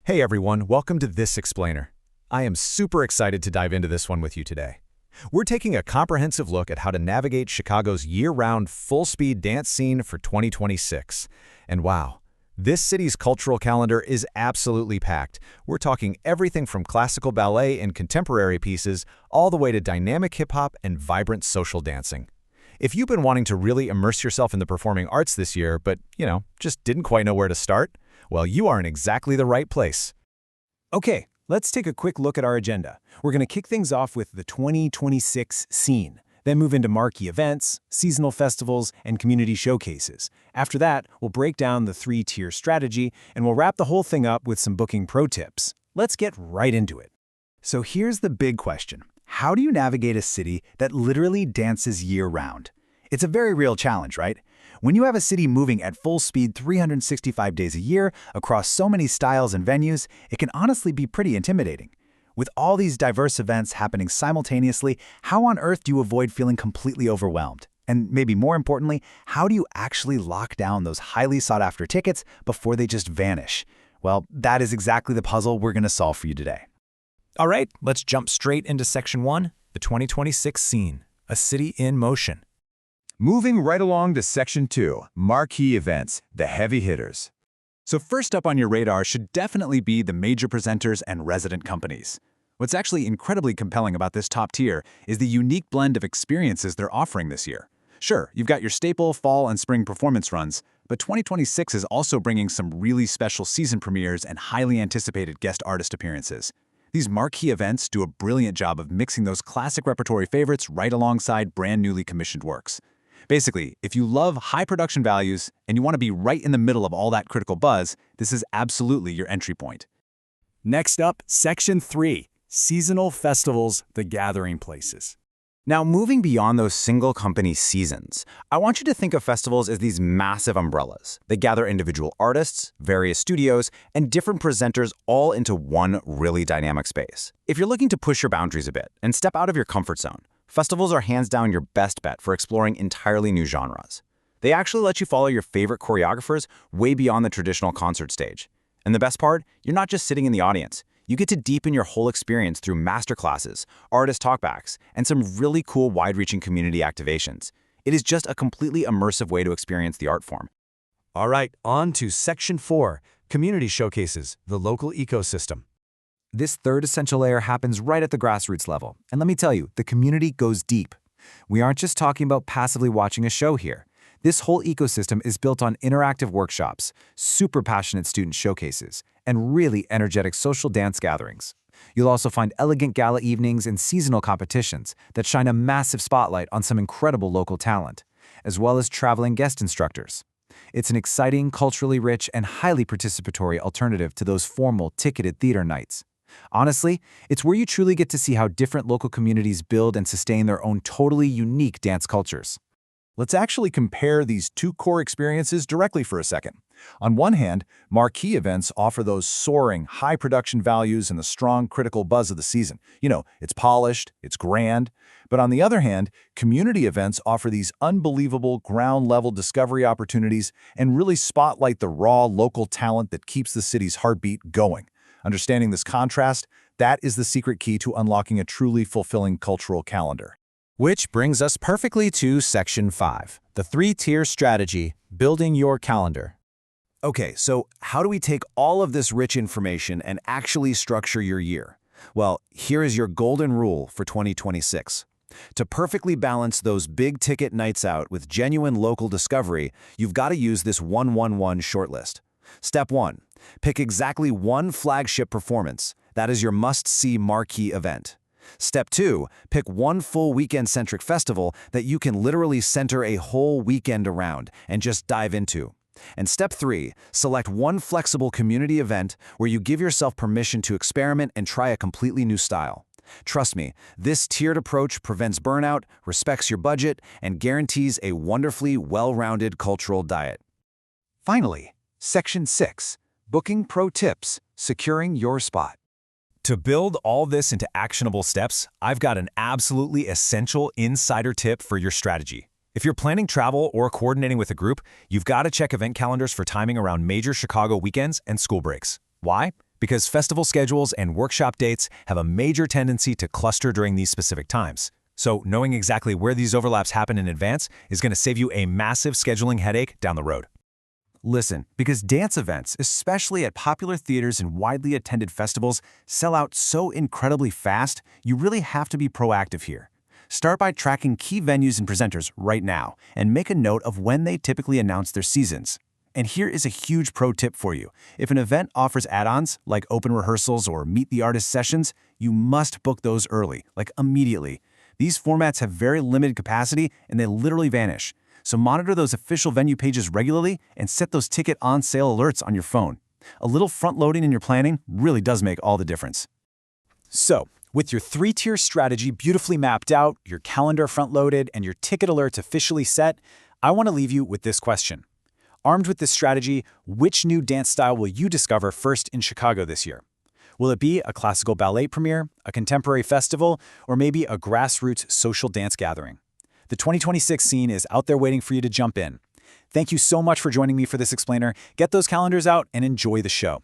Hey everyone, welcome to This Explainer. I am super excited to dive into this one with you today. We're taking a comprehensive look at how to navigate Chicago's year-round full-speed dance scene for 2026. And wow, this city's cultural calendar is absolutely packed. We're talking everything from classical ballet and contemporary pieces all the way to dynamic hip-hop and vibrant social dancing. If you've been wanting to really immerse yourself in the performing arts this year, but, just didn't quite know where to start, well, you are in exactly the right place. Okay, let's take a quick look at our agenda. We're going to kick things off with the 2026 scene, then move into marquee events, seasonal festivals, and community showcases. After that, we'll break down the three-tier strategy, and we'll wrap the whole thing up with some booking pro tips. Let's get right into it. So here's the big question. How do you navigate a city that literally dances year-round? It's a very real challenge, right? When you have a city moving at full speed 365 days a year across so many styles and venues, it can honestly be pretty intimidating. With all these diverse events happening simultaneously, how on earth do you avoid feeling completely overwhelmed? And maybe more importantly, how do you actually lock down those highly sought-after tickets before they just vanish? Well, that is exactly the puzzle we're going to solve for you today. All right, let's jump straight into Section 1, the 2026 scene, a city in motion. Moving right along to Section 2, marquee events, the heavy hitters. So first up on your radar should definitely be the major presenters and resident companies. What's actually incredibly compelling about this top tier is the unique blend of experiences they're offering this year. Sure, you've got your staple fall and spring performance runs, but 2026 is also bringing some really special season premieres and highly anticipated guest artist appearances. These marquee events do a brilliant job of mixing those classic repertory favorites right alongside brand newly commissioned works. Basically, if you love high production values and you want to be right in the middle of all that critical buzz, this is absolutely your entry point. Next up, Section 3, seasonal festivals, the gathering places. Now, moving beyond those single company seasons, I want you to think of festivals as these massive umbrellas. They gather individual artists, various studios, and different presenters all into one really dynamic space. If you're looking to push your boundaries a bit and step out of your comfort zone, festivals are hands down your best bet for exploring entirely new genres. They actually let you follow your favorite choreographers way beyond the traditional concert stage. And the best part, you're not just sitting in the audience. You get to deepen your whole experience through masterclasses, artist talkbacks, and some really cool wide-reaching community activations. It is just a completely immersive way to experience the art form. All right, on to Section 4, community showcases, the local ecosystem. This third essential layer happens right at the grassroots level. And let me tell you, the community goes deep. We aren't just talking about passively watching a show here. This whole ecosystem is built on interactive workshops, super passionate student showcases, and really energetic social dance gatherings. You'll also find elegant gala evenings and seasonal competitions that shine a massive spotlight on some incredible local talent, as well as traveling guest instructors. It's an exciting, culturally rich, and highly participatory alternative to those formal, ticketed theater nights. Honestly, it's where you truly get to see how different local communities build and sustain their own totally unique dance cultures. Let's actually compare these two core experiences directly for a second. On one hand, marquee events offer those soaring, high production values and the strong critical buzz of the season. It's polished, it's grand. But on the other hand, community events offer these unbelievable ground-level discovery opportunities and really spotlight the raw local talent that keeps the city's heartbeat going. Understanding this contrast, that is the secret key to unlocking a truly fulfilling cultural calendar. Which brings us perfectly to Section 5, the three-tier strategy, building your calendar. Okay, so how do we take all of this rich information and actually structure your year? Well, here is your golden rule for 2026. To perfectly balance those big-ticket nights out with genuine local discovery, you've got to use this 1-1-1 shortlist. Step 1. Pick exactly one flagship performance. That is your must-see marquee event. Step 2. Pick one full weekend-centric festival that you can literally center a whole weekend around and just dive into. And Step 3. Select one flexible community event where you give yourself permission to experiment and try a completely new style. Trust me, this tiered approach prevents burnout, respects your budget, and guarantees a wonderfully well-rounded cultural diet. Finally, Section 6, Booking Pro Tips, Securing Your Spot. To build all this into actionable steps, I've got an absolutely essential insider tip for your strategy. If you're planning travel or coordinating with a group, you've got to check event calendars for timing around major Chicago weekends and school breaks. Why? because festival schedules and workshop dates have a major tendency to cluster during these specific times. So knowing exactly where these overlaps happen in advance is going to save you a massive scheduling headache down the road. Listen, because dance events, especially at popular theaters and widely attended festivals, sell out so incredibly fast, you really have to be proactive here. Start by tracking key venues and presenters right now, and make a note of when they typically announce their seasons. And here is a huge pro tip for you. If an event offers add-ons, like open rehearsals or meet the artist sessions, you must book those early, like immediately. These formats have very limited capacity and they literally vanish. So monitor those official venue pages regularly and set those ticket on sale alerts on your phone. A little front-loading in your planning really does make all the difference. So, with your 3-tier strategy beautifully mapped out, your calendar front-loaded, and your ticket alerts officially set, I want to leave you with this question. Armed with this strategy, which new dance style will you discover first in Chicago this year? Will it be a classical ballet premiere, a contemporary festival, or maybe a grassroots social dance gathering? The 2026 scene is out there waiting for you to jump in. Thank you so much for joining me for this explainer. Get those calendars out and enjoy the show.